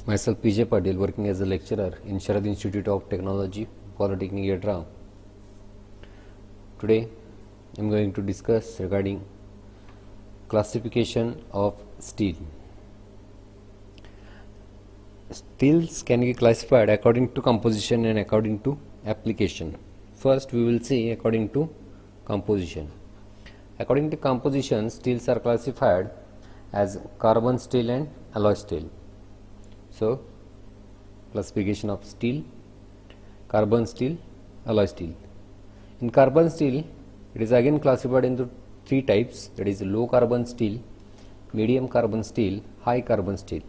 Myself PJ Patil, working as a lecturer in Sharad Institute of Technology, Polytechnic Yadra. Today I am going to discuss regarding classification of steel. Steels can be classified according to composition and according to application. First we will see according to composition. According to composition, steels are classified as carbon steel and alloy steel. So, classification of steel: carbon steel, alloy steel. In carbon steel, it is again classified into three types, that is low carbon steel, medium carbon steel, high carbon steel.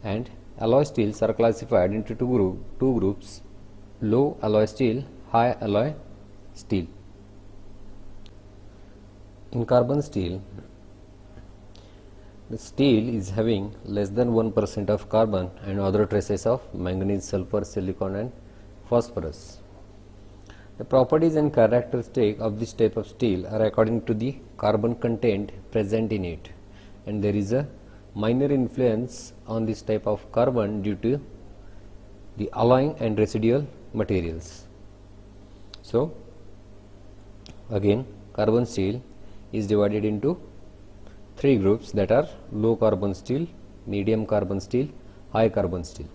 And alloy steels are classified into two groups: low alloy steel, high alloy steel. In carbon steel, the steel is having less than 1% of carbon and other traces of manganese, sulfur, silicon and phosphorus. The properties and characteristics of this type of steel are according to the carbon content present in it, and there is a minor influence on this type of carbon due to the alloying and residual materials. So, again carbon steel is divided into three groups, that are low carbon steel, medium carbon steel, high carbon steel.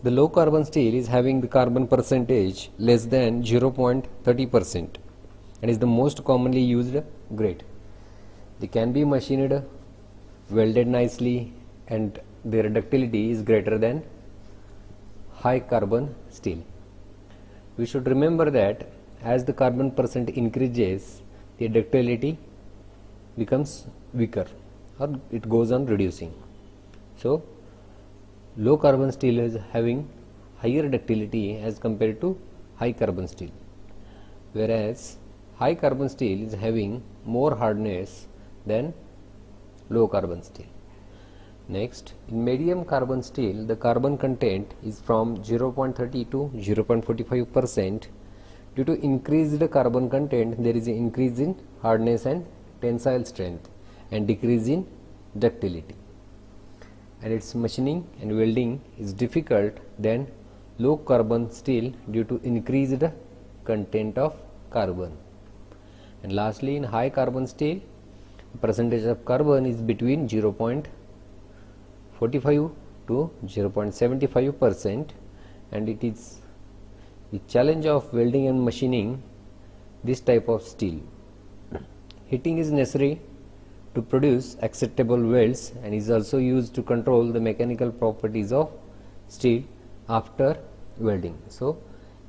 The low carbon steel is having the carbon percentage less than 0.30% and is the most commonly used grade. They can be machined, welded nicely, and their ductility is greater than high carbon steel. We should remember that as the carbon percent increases, the ductility becomes weaker or it goes on reducing. So, low carbon steel is having higher ductility as compared to high carbon steel, whereas high carbon steel is having more hardness than low carbon steel. Next, in medium carbon steel, the carbon content is from 0.30 to 0.45%. Due to increased carbon content, there is an increase in hardness and tensile strength and decrease in ductility, and its machining and welding is difficult than low carbon steel due to increased content of carbon. And lastly, in high carbon steel, the percentage of carbon is between 0.45 to 0.75%, and it is the challenge of welding and machining this type of steel. Heating is necessary to produce acceptable welds and is also used to control the mechanical properties of steel after welding. So,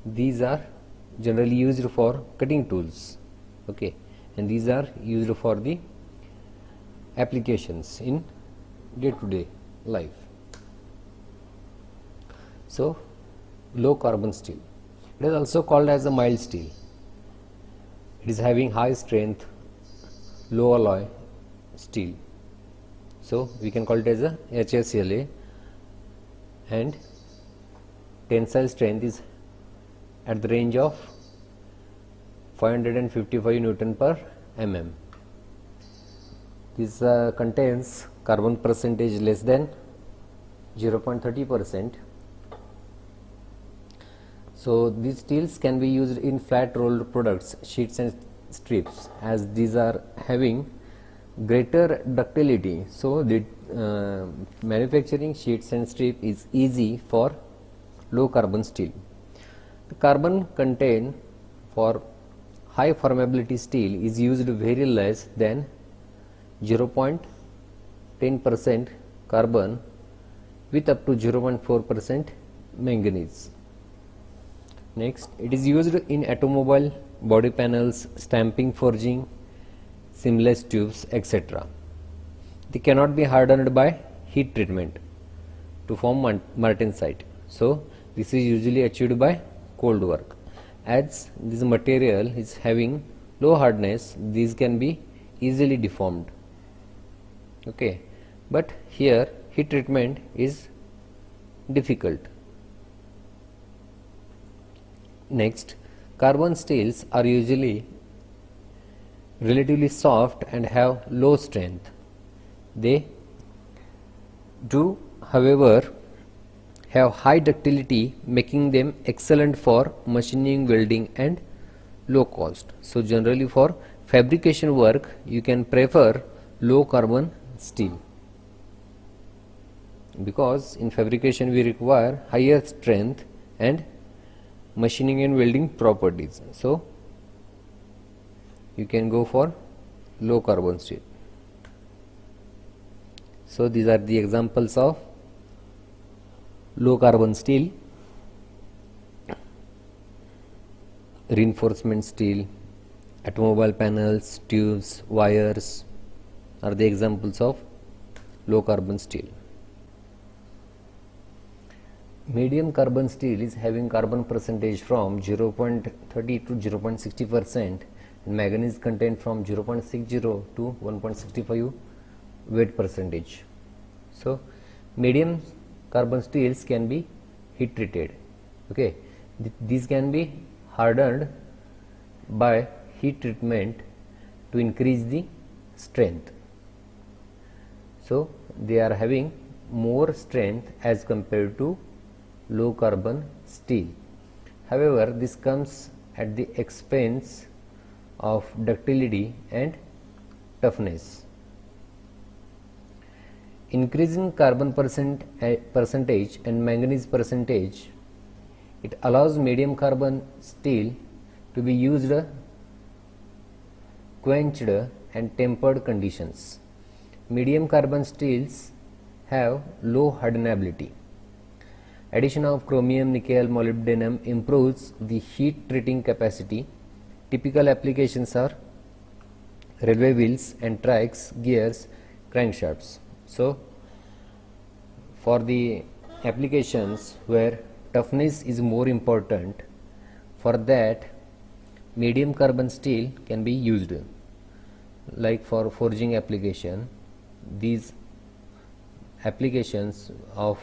these are generally used for cutting tools, okay, and these are used for the applications in day-to-day life. So, low carbon steel, it is also called as a mild steel. It is having high strength, low alloy steel. So, we can call it as a HSLA, and tensile strength is at the range of 555 Newton per mm. This contains carbon percentage less than 0.30%. So, these steels can be used in flat rolled products, sheets and strips, as these are having greater ductility. So, the manufacturing sheets and strip is easy for low carbon steel. The carbon content for high formability steel is used very less than 0.10% carbon with up to 0.4% manganese. Next, it is used in automobile body panels, stamping, forging, seamless tubes, etc. They cannot be hardened by heat treatment to form martensite. So, this is usually achieved by cold work. As this material is having low hardness, these can be easily deformed, okay, but here heat treatment is difficult. Next, carbon steels are usually relatively soft and have low strength. They do, however, have high ductility, making them excellent for machining, welding and low cost. So generally for fabrication work you can prefer low carbon steel, because in fabrication we require higher strength and machining and welding properties. So you can go for low carbon steel. So these are the examples of low carbon steel: reinforcement steel, automobile panels, tubes, wires are the examples of low carbon steel. Medium carbon steel is having carbon percentage from 0.30 to 0.60% and manganese content from 0.60 to 1.65 weight percentage. So medium carbon steels can be heat treated. Okay, these can be hardened by heat treatment to increase the strength. So they are having more strength as compared to low carbon steel. However, this comes at the expense of ductility and toughness. Increasing carbon percentage and manganese percentage, it allows medium carbon steel to be used quenched and tempered conditions. Medium carbon steels have low hardenability. Addition of chromium, nickel, molybdenum improves the heat treating capacity. Typical applications are railway wheels and tracks, gears, crankshafts. So for the applications where toughness is more important, for that medium carbon steel can be used. Like for forging application, these applications of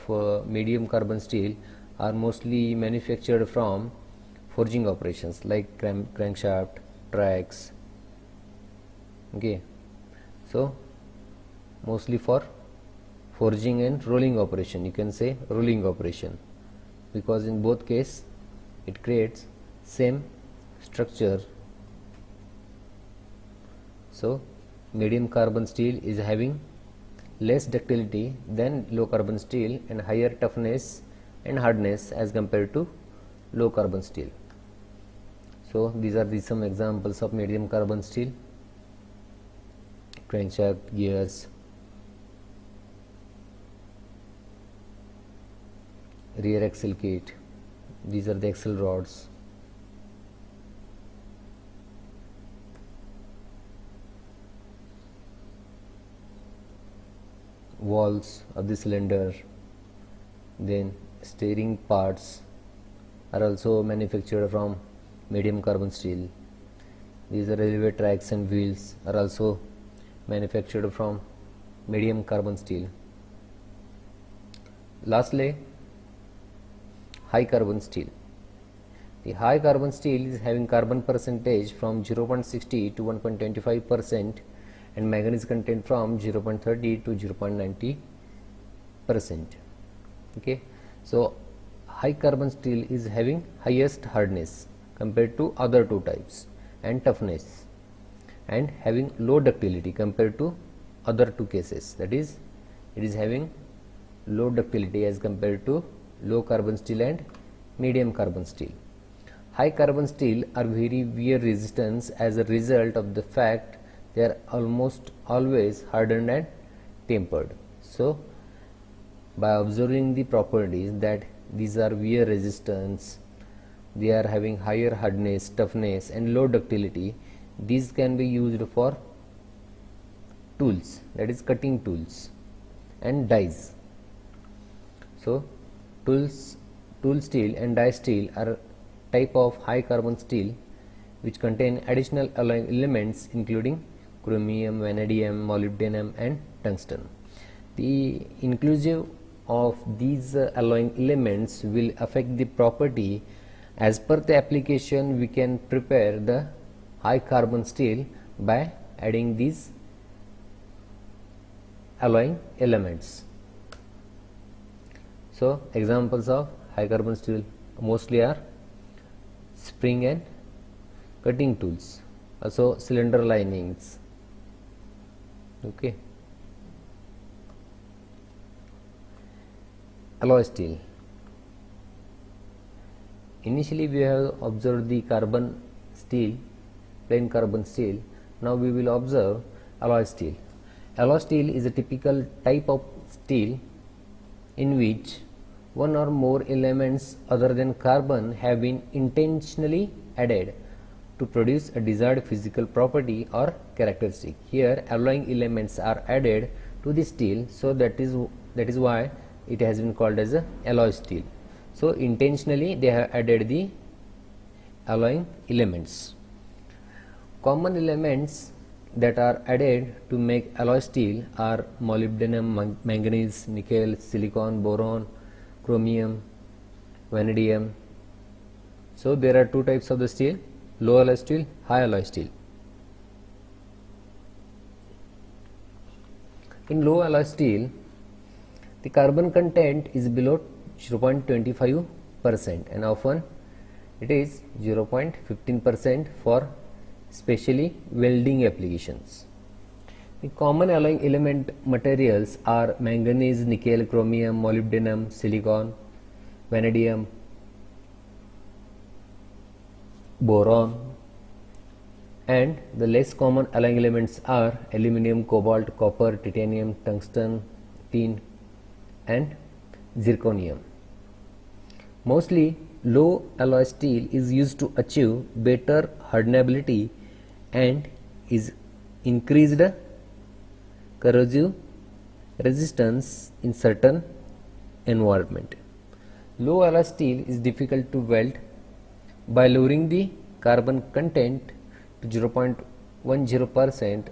medium carbon steel are mostly manufactured from forging operations like crankshaft, tracks. Okay, so mostly for forging and rolling operation, you can say rolling operation, because in both case it creates same structure. So medium carbon steel is having less ductility than low carbon steel and higher toughness and hardness as compared to low carbon steel. So these are some examples of medium carbon steel: crankshaft, gears, rear axle kit. These are the axle rods. Walls of the cylinder. Then steering parts are also manufactured from medium carbon steel. These are railway tracks and wheels are also manufactured from medium carbon steel. Lastly, high carbon steel. The high carbon steel is having carbon percentage from 0.60 to 1.25% and manganese content from 0.30 to 0.90%. Okay, so high carbon steel is having highest hardness compared to other two types and toughness, and having low ductility compared to other two cases, that is it is having low ductility as compared to low carbon steel and medium carbon steel. High carbon steel are very wear resistant as a result of the fact they are almost always hardened and tempered. So by observing the properties that these are wear resistance, they are having higher hardness, toughness and low ductility, these can be used for tools, that is cutting tools and dies. So tool steel and die steel are type of high carbon steel which contain additional alloying elements including chromium, vanadium, molybdenum and tungsten. The inclusive of these alloying elements will affect the property. As per the application, we can prepare the high carbon steel by adding these alloying elements. So examples of high carbon steel mostly are spring and cutting tools, also cylinder linings. Okay. Alloy steel. Initially we have observed the carbon steel, plain carbon steel. Now we will observe alloy steel. Alloy steel is a typical type of steel in which one or more elements other than carbon have been intentionally added to produce a desired physical property or characteristic. Here alloying elements are added to the steel, so that is why it has been called as a alloy steel. So intentionally they have added the alloying elements. Common elements that are added to make alloy steel are molybdenum, manganese, nickel, silicon, boron, chromium, vanadium. So there are two types of the steel: low alloy steel, high alloy steel. In low alloy steel, the carbon content is below 0.25% and often it is 0.15% for specially welding applications. The common alloying element materials are manganese, nickel, chromium, molybdenum, silicon, vanadium, boron, and the less common alloying elements are aluminum, cobalt, copper, titanium, tungsten, tin, and zirconium. Mostly low alloy steel is used to achieve better hardenability and is increased corrosive resistance in certain environment. Low alloy steel is difficult to weld. By lowering the carbon content to 0.10%,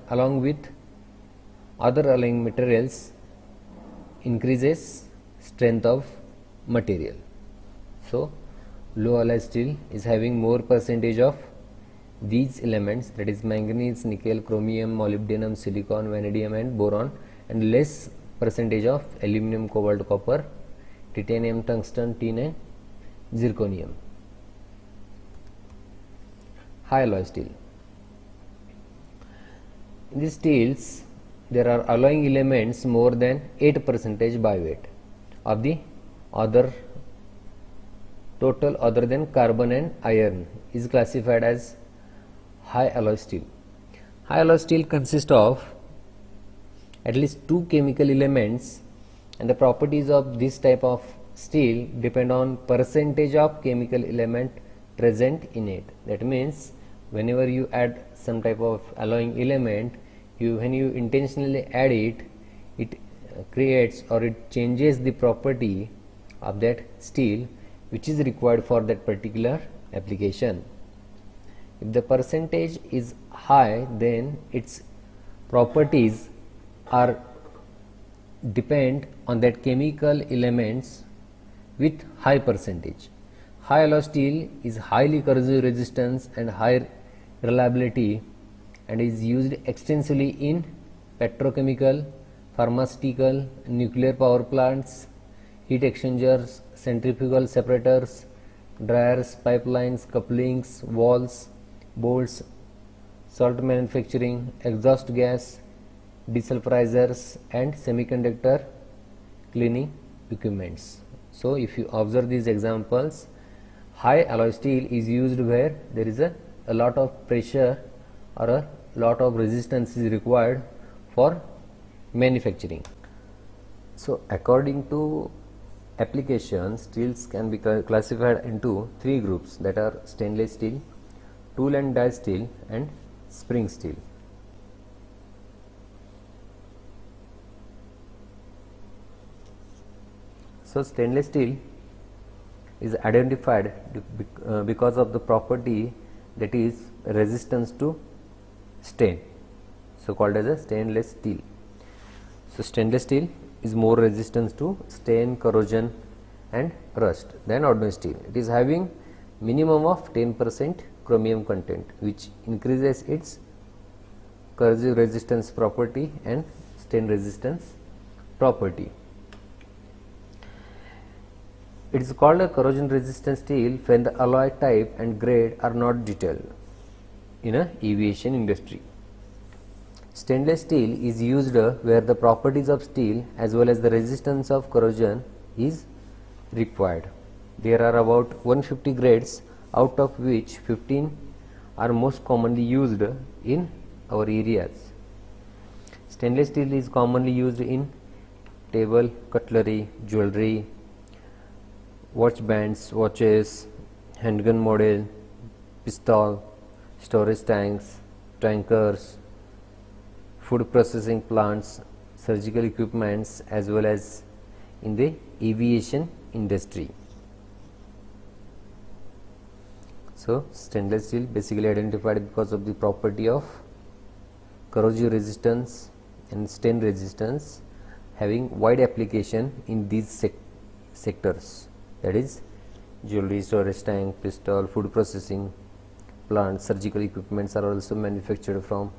along with other alloying materials, increases strength of material. So low alloy steel is having more percentage of these elements, that is manganese, nickel, chromium, molybdenum, silicon, vanadium and boron, and less percentage of aluminum, cobalt, copper, titanium, tungsten, tin and zirconium. High alloy steel. In these steels there are alloying elements more than 8% by weight of the other total other than carbon and iron is classified as high alloy steel. High alloy steel consists of at least two chemical elements, and the properties of this type of steel depend on percentage of chemical element present in it. That means whenever you add some type of alloying element, when you intentionally add it, it creates or it changes the property of that steel which is required for that particular application. If the percentage is high, then its properties are depend on that chemical elements with high percentage. High alloy steel is highly corrosive resistance and high reliability and is used extensively in petrochemical, pharmaceutical, nuclear power plants, heat exchangers, centrifugal separators, dryers, pipelines, couplings, valves, bolts, salt manufacturing, exhaust gas, desulfurizers and semiconductor cleaning equipments. So if you observe these examples, high alloy steel is used where there is a lot of pressure or a lot of resistance is required for manufacturing. So according to application, steels can be classified into three groups, that are stainless steel, tool and die steel and spring steel. So stainless steel is identified because of the property that is resistance to stain, so called as a stainless steel. So stainless steel is more resistant to stain, corrosion and rust than ordinary steel. It is having minimum of 10% chromium content, which increases its corrosive resistance property and stain resistance property. It is called a corrosion resistant steel when the alloy type and grade are not detailed in a aviation industry. Stainless steel is used where the properties of steel as well as the resistance of corrosion is required. There are about 150 grades, out of which 15 are most commonly used in our areas. Stainless steel is commonly used in table, cutlery, jewelry, watch bands, watches, handgun model, pistol, storage tanks, tankers, food processing plants, surgical equipments, as well as in the aviation industry. So, stainless steel basically identified because of the property of corrosive resistance and stain resistance, having wide application in these sectors, that is jewelry, storage tank, pistol, food processing plants, surgical equipments are also manufactured from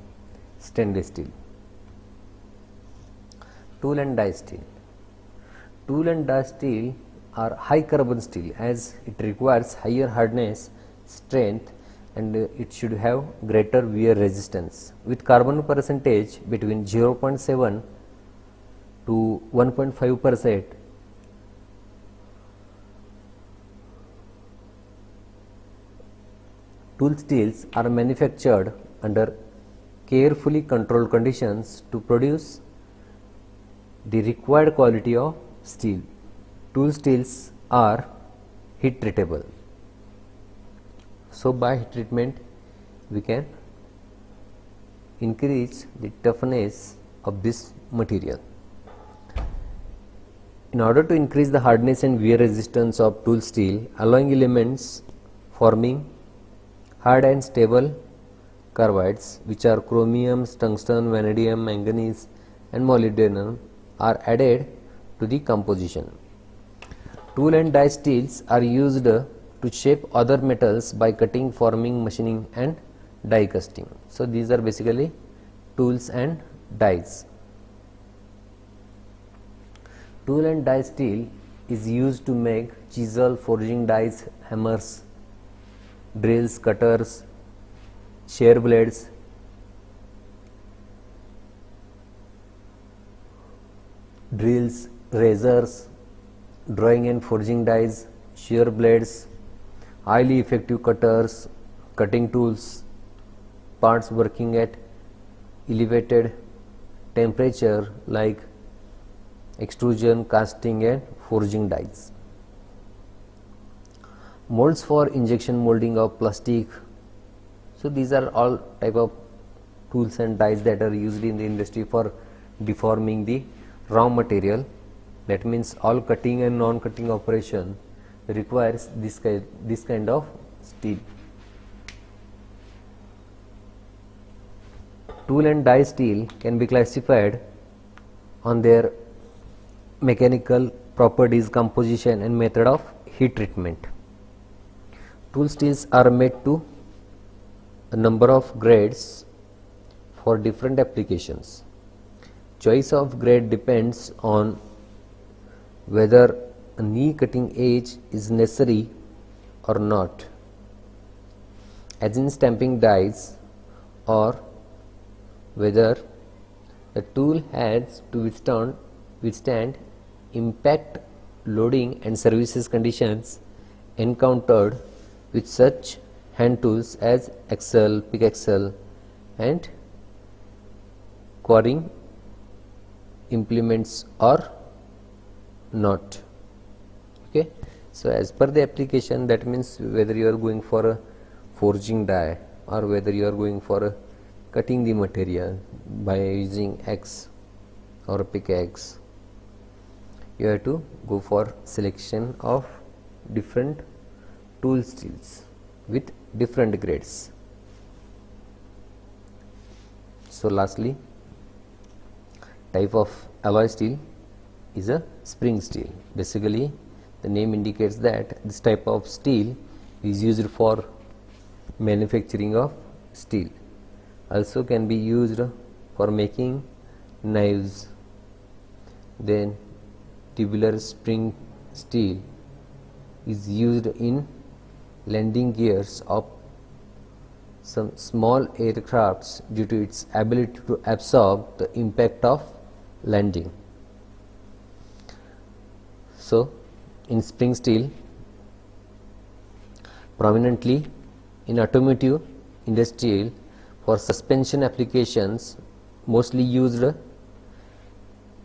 stainless steel. Tool and die steel. Tool and die steel are high carbon steel as it requires higher hardness, strength, and it should have greater wear resistance with carbon percentage between 0.7 to 1.5%. Tool steels are manufactured under carefully controlled conditions to produce the required quality of steel. Tool steels are heat treatable. So, by heat treatment we can increase the toughness of this material. In order to increase the hardness and wear resistance of tool steel, alloying elements forming hard and stable carbides, which are chromium, tungsten, vanadium, manganese and molybdenum, are added to the composition. Tool and die steels are used to shape other metals by cutting, forming, machining and die casting. So, these are basically tools and dies. Tool and die steel is used to make chisel, forging dies, hammers, drills, cutters, shear blades, drills, razors, drawing and forging dies, shear blades, highly effective cutters, cutting tools, parts working at elevated temperature like extrusion, casting and forging dies. Molds for injection molding of plastic. So, these are all type of tools and dies that are used in the industry for deforming the raw material. That means all cutting and non-cutting operation requires this kind of steel. Tool and die steel can be classified on their mechanical properties, composition and method of heat treatment. Tool steels are made to a number of grades for different applications. Choice of grade depends on whether a knee cutting edge is necessary or not, as in stamping dies, or whether the tool has to withstand impact, loading and services conditions encountered with such hand tools as axle, pickaxe and quarrying implements or not. Okay. So, as per the application, that means whether you are going for a forging die or whether you are going for cutting the material by using axe or a pickaxe, you have to go for selection of different tool steels with different grades. So, lastly, type of alloy steel is a spring steel. Basically, the name indicates that this type of steel is used for manufacturing of steel. also can be used for making knives. Then tubular spring steel is used in landing gears of some small aircrafts due to its ability to absorb the impact of landing. So, in spring steel, prominently in automotive, industrial, for suspension applications, mostly used.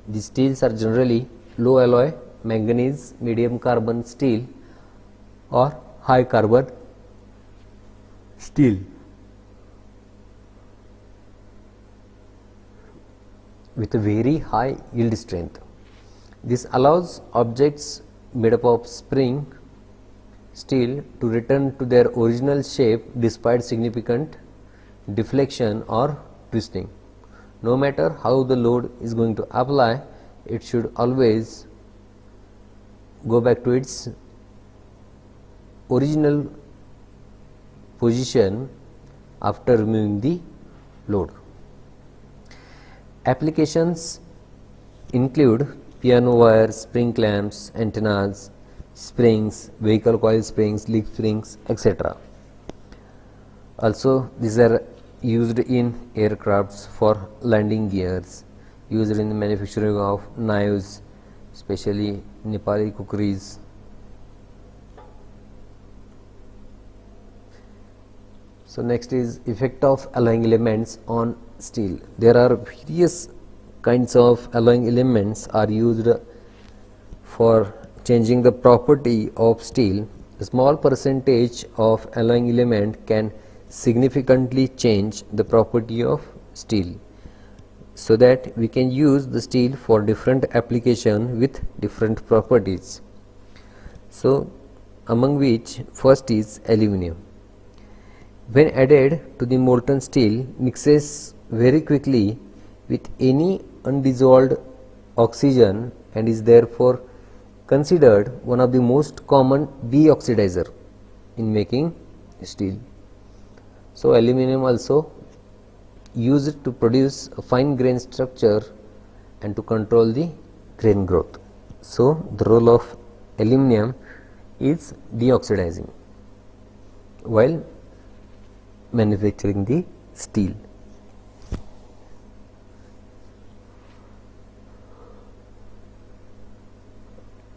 The steels are generally low alloy manganese, medium carbon steel or high carbon steel with a very high yield strength. This allows objects made up of spring steel to return to their original shape despite significant deflection or twisting. No matter how the load is going to apply, it should always go back to its original position after removing the load. Applications include piano wire, spring clamps, antennas, springs, vehicle coil springs, leaf springs, etc. Also, these are used in aircrafts for landing gears, used in the manufacturing of knives, especially Nepali kukris. So, next is effect of alloying elements on steel. There are various kinds of alloying elements are used for changing the property of steel. A small percentage of alloying element can significantly change the property of steel, so that we can use the steel for different application with different properties. So, among which first is aluminum. When added to the molten steel, mixes very quickly with any undissolved oxygen and is therefore considered one of the most common de-oxidizer in making steel. So, aluminum also used to produce a fine grain structure and to control the grain growth. So, the role of aluminum is deoxidizing while manufacturing the steel.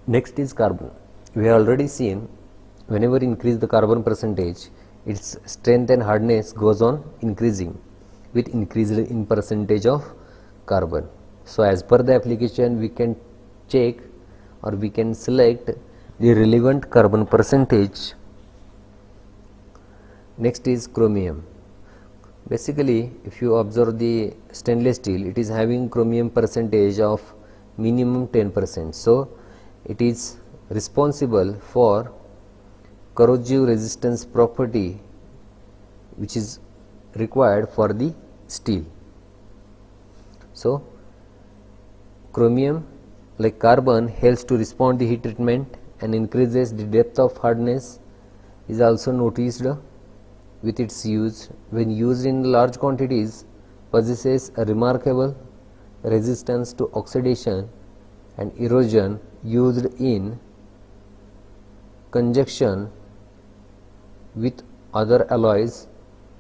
Next is carbon. We have already seen whenever increase the carbon percentage, its strength and hardness goes on increasing with increase in percentage of carbon. So, as per the application, we can check or we can select the relevant carbon percentage. Next is chromium. Basically, if you observe the stainless steel, it is having chromium percentage of minimum 10%. So, it is responsible for corrosive resistance property which is required for the steel. So, chromium like carbon helps to respond the heat treatment and increases the depth of hardness, is also noticed with its use. When used in large quantities, possesses a remarkable resistance to oxidation and erosion. Used in conjunction with other alloys,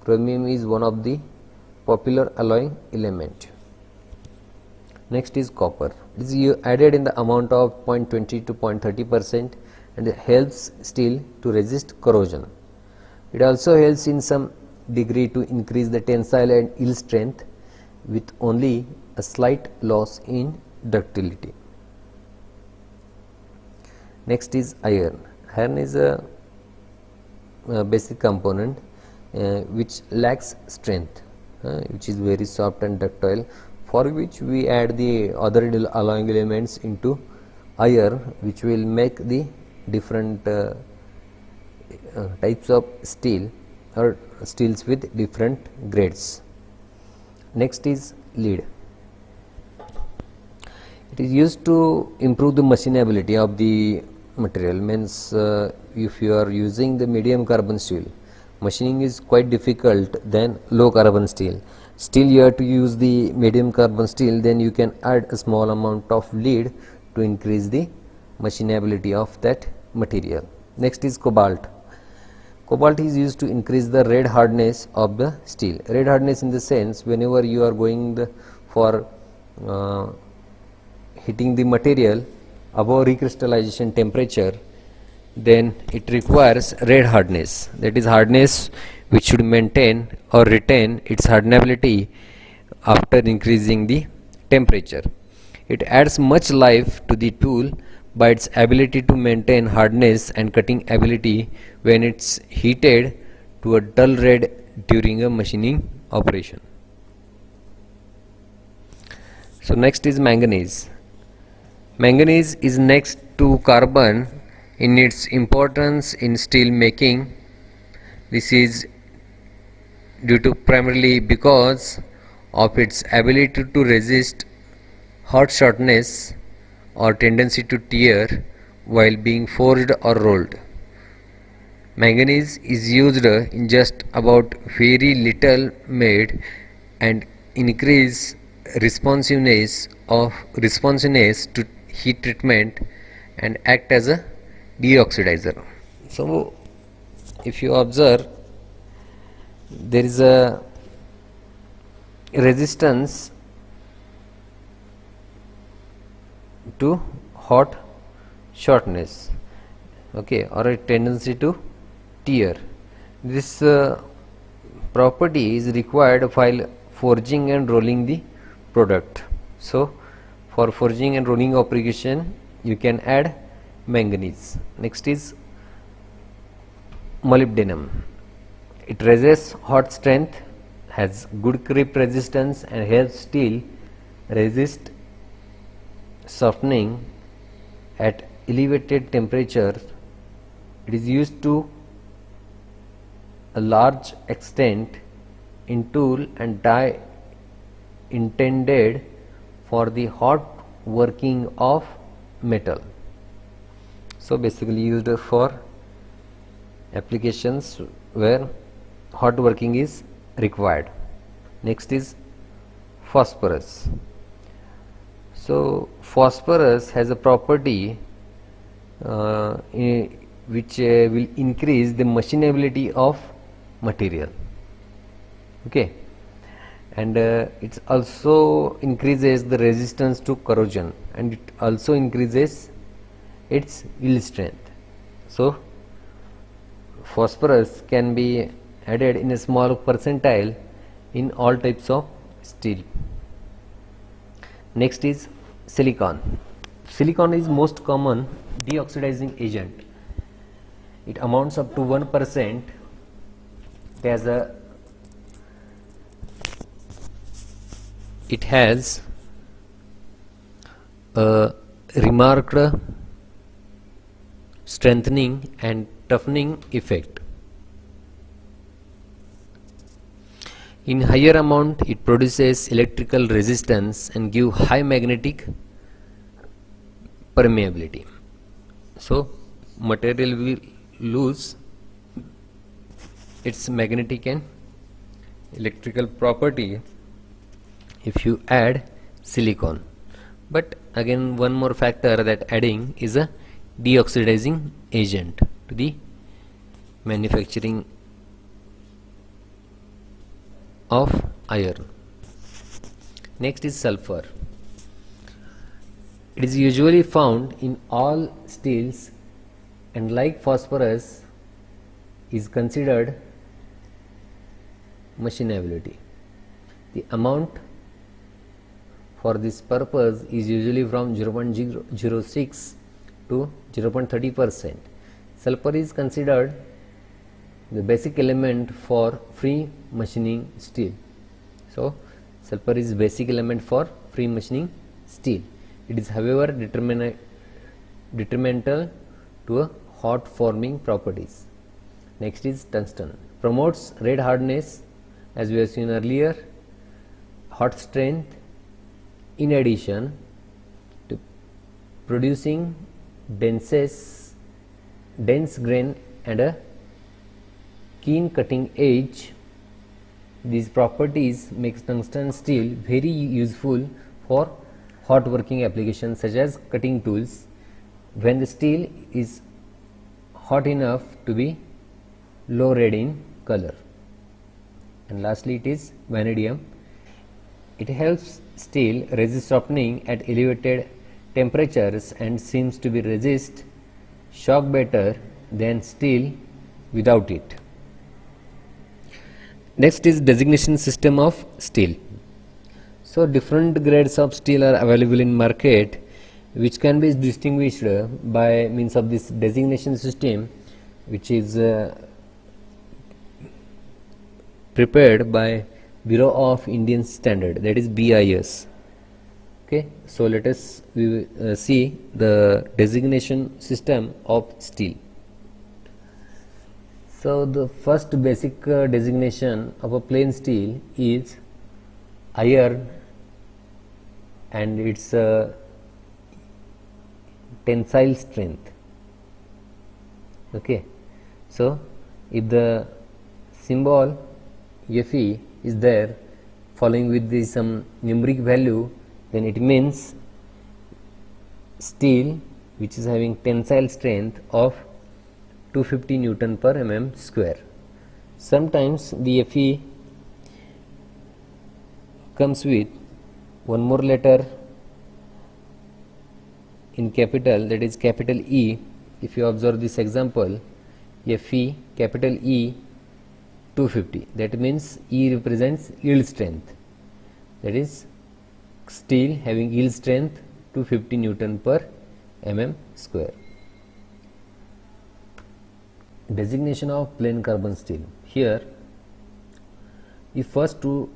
chromium is one of the popular alloying element. Next is copper. It is added in the amount of 0.20 to 0.30% and it helps steel to resist corrosion. It also helps in some degree to increase the tensile and yield strength with only a slight loss in ductility. Next is iron. Iron is a basic component which lacks strength, which is very soft and ductile, for which we add the other alloying elements into iron, which will make the different types of steel or steels with different grades. Next is lead. It is used to improve the machinability of the material. Means if you are using the medium carbon steel, machining is quite difficult than low carbon steel. Still you have to use the medium carbon steel, then you can add a small amount of lead to increase the machinability of that material. Next is cobalt. Cobalt is used to increase the red hardness of the steel. Red hardness in the sense, whenever you are going for heating the material above recrystallization temperature, then it requires red hardness, that is hardness which should maintain or retain its hardenability after increasing the temperature. It adds much life to the tool by its ability to maintain hardness and cutting ability when it's heated to a dull red during a machining operation. So next is manganese. Manganese is next to carbon in its importance in steel making. This is due to primarily because of its ability to resist hot shortness or tendency to tear while being forged or rolled. Manganese is used in just about very little made and increase responsiveness to heat treatment and act as a deoxidizer. So if you observe, there is a resistance to hot shortness, okay, or a tendency to tear. This property is required while forging and rolling the product. So for forging and rolling application you can add manganese. Next is molybdenum. It resists hot strength, has good creep resistance and helps steel resist softening at elevated temperature. It is used to a large extent in tool and die intended for the hot working of metal. So basically used for applications where hot working is required. Next is phosphorus. So phosphorus has a property which will increase the machinability of material, okay, and it also increases the resistance to corrosion and it also increases its yield strength. So phosphorus can be added in a small percentile in all types of steel. Next is silicon. Silicon is most common deoxidizing agent. It amounts up to 1%. It has a remarked strengthening and toughening effect. In higher amount it produces electrical resistance and give high magnetic permeability. So material will lose its magnetic and electrical property if you add silicon. But again one more factor that adding is a deoxidizing agent to the manufacturing of iron. Next is sulfur. It is usually found in all steels and like phosphorus is considered machinability. The amount for this purpose is usually from 0.06 to 0.30%. Sulfur is considered the basic element for free machining steel. So sulfur is basic element for free machining steel. It is however detrimental to a hot forming properties. Next is tungsten. Promotes red hardness as we have seen earlier, hot strength, in addition to producing dense grain and a keen cutting edge. These properties makes tungsten steel very useful for hot working applications such as cutting tools when the steel is hot enough to be low red in color. And lastly, it is vanadium. It helps steel resist softening at elevated temperatures and seems to be resist shock better than steel without it. Next is designation system of steel. So different grades of steel are available in market, which can be distinguished by means of this designation system, which is prepared by Bureau of Indian Standard, that is BIS. Okay, so let us see the designation system of steel. So the first basic designation of a plain steel is iron and its tensile strength. Okay, so if the symbol Fe is there following with the some numeric value, then it means steel which is having tensile strength of 250 Newton per mm square. Sometimes the Fe comes with one more letter in capital, that is capital E. If you observe this example, Fe capital E 250, that means E represents yield strength, that is steel having yield strength 250 Newton per mm square. Designation of plain carbon steel. Here, if first two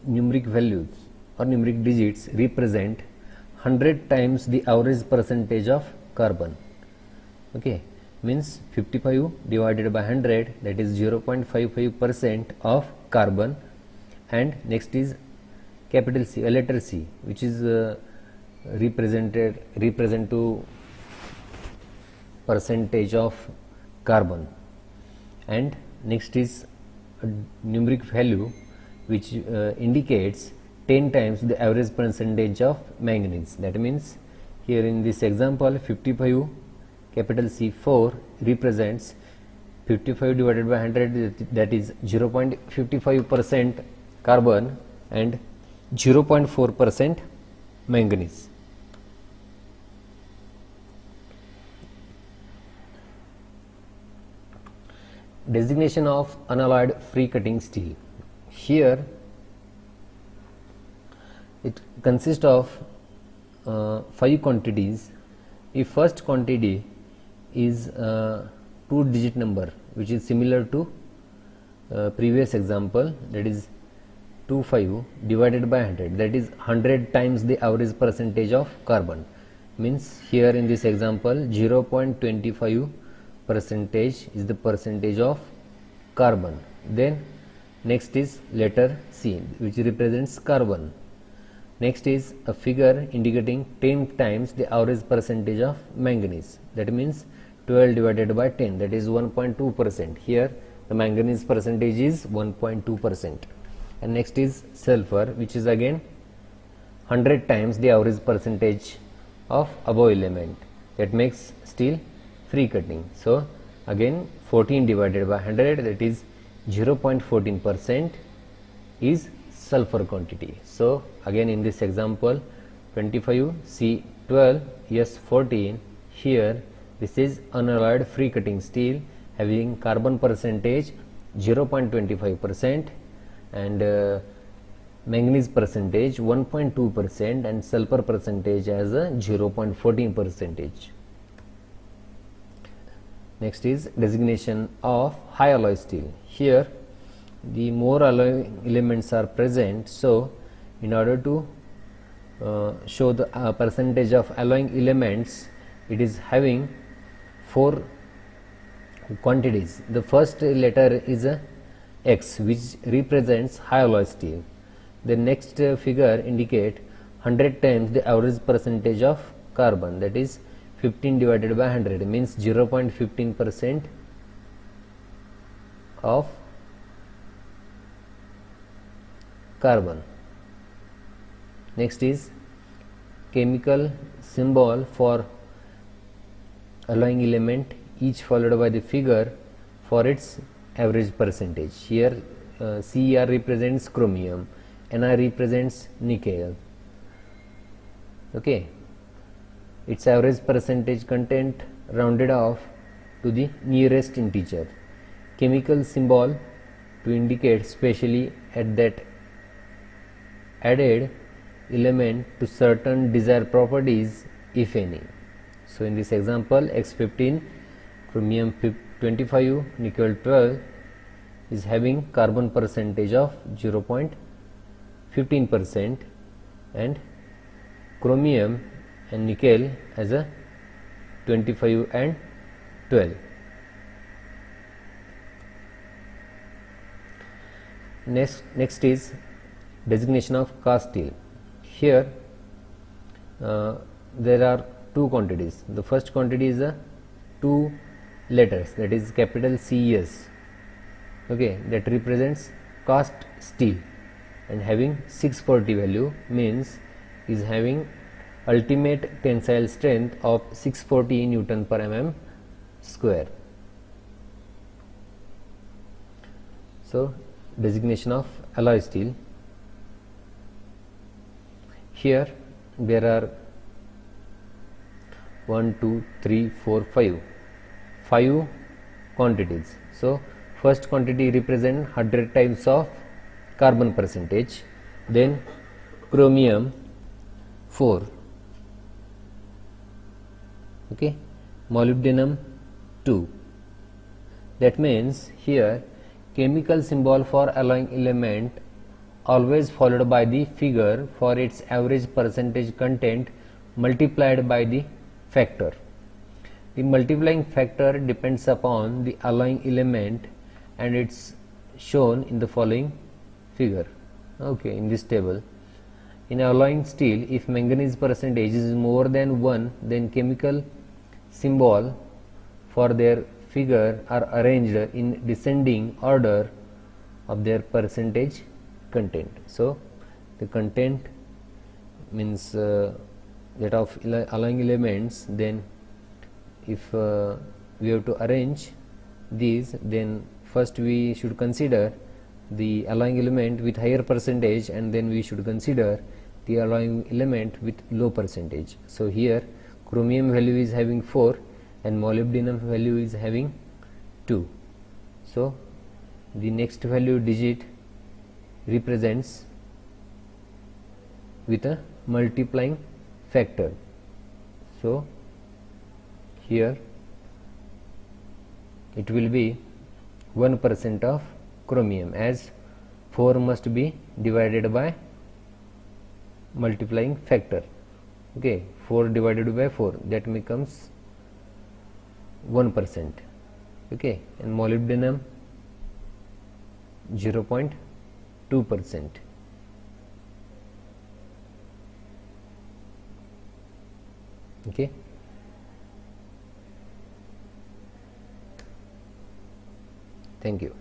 numeric values or numeric digits represent 100 times the average percentage of carbon, okay, means 55 divided by 100, that is 0.55% of carbon, and next is capital C, letter C, which is represent to percentage of carbon, and next is a numeric value which indicates 10 times the average percentage of manganese. That means here in this example 55 capital C4 represents 55 divided by 100, that is 0.55% carbon and 0.4% manganese. Designation of unalloyed free cutting steel. Here it consists of 5 quantities. If first quantity is 2-digit number, which is similar to previous example, that is 25 divided by 100, that is 100 times the average percentage of carbon, means here in this example 0.25 percentage is the percentage of carbon. Then next is letter C, which represents carbon. Next is a figure indicating 10 times the average percentage of manganese, that means 12 divided by 10, that is 1.2%. Here the manganese percentage is 1.2%. And next is sulfur, which is again 100 times the average percentage of above element, that makes steel free cutting. So again 14 divided by 100, that is 0.14% is sulfur quantity. So again in this example 25 C12 S14, here this is unalloyed free cutting steel having carbon percentage 0.25% and manganese percentage 1.2% and sulfur percentage as a 0.14%. Next is designation of high alloy steel. Here the more alloy elements are present, so in order to show the percentage of alloying elements, it is having 4 quantities. The first letter is a X, which represents high alloy steel. The next figure indicate 100 times the average percentage of carbon, that is 15 divided by 100, means 0.15% of carbon. Next is chemical symbol for alloying element, each followed by the figure for its average percentage. Here CR represents chromium, NR represents nickel. Okay, its average percentage content rounded off to the nearest integer. Chemical symbol to indicate specially at that added element to certain desired properties, if any. So in this example, X15 chromium 25 nickel 12 is having carbon percentage of 0.15% and chromium and nickel as a 25 and 12. Next is designation of cast steel. Here there are two quantities. The first quantity is a 2 letters, that is capital CES, okay, that represents cast steel and having 640 value, means is having ultimate tensile strength of 640 Newton per mm square. So designation of alloy steel. Here there are 1, 2, 3, 4, 5 quantities. So first quantity represent 100 times of carbon percentage, then chromium 4, okay, molybdenum 2. That means here chemical symbol for alloying element always followed by the figure for its average percentage content multiplied by the factor. The multiplying factor depends upon the alloying element and it's shown in the following figure, okay, in this table. In alloying steel, if manganese percentage is more than 1, then chemical symbol for their figure are arranged in descending order of their percentage content. So the content means that of alloying elements, then if we have to arrange these, then first we should consider the alloying element with higher percentage and then we should consider the alloying element with low percentage. So here chromium value is having 4 and molybdenum value is having 2. So the next value digit represents with a multiplying factor. So here it will be 1% of chromium, as 4 must be divided by multiplying factor, okay, 4 divided by 4, that becomes 1%, okay, and molybdenum 0.2%. Okay, thank you.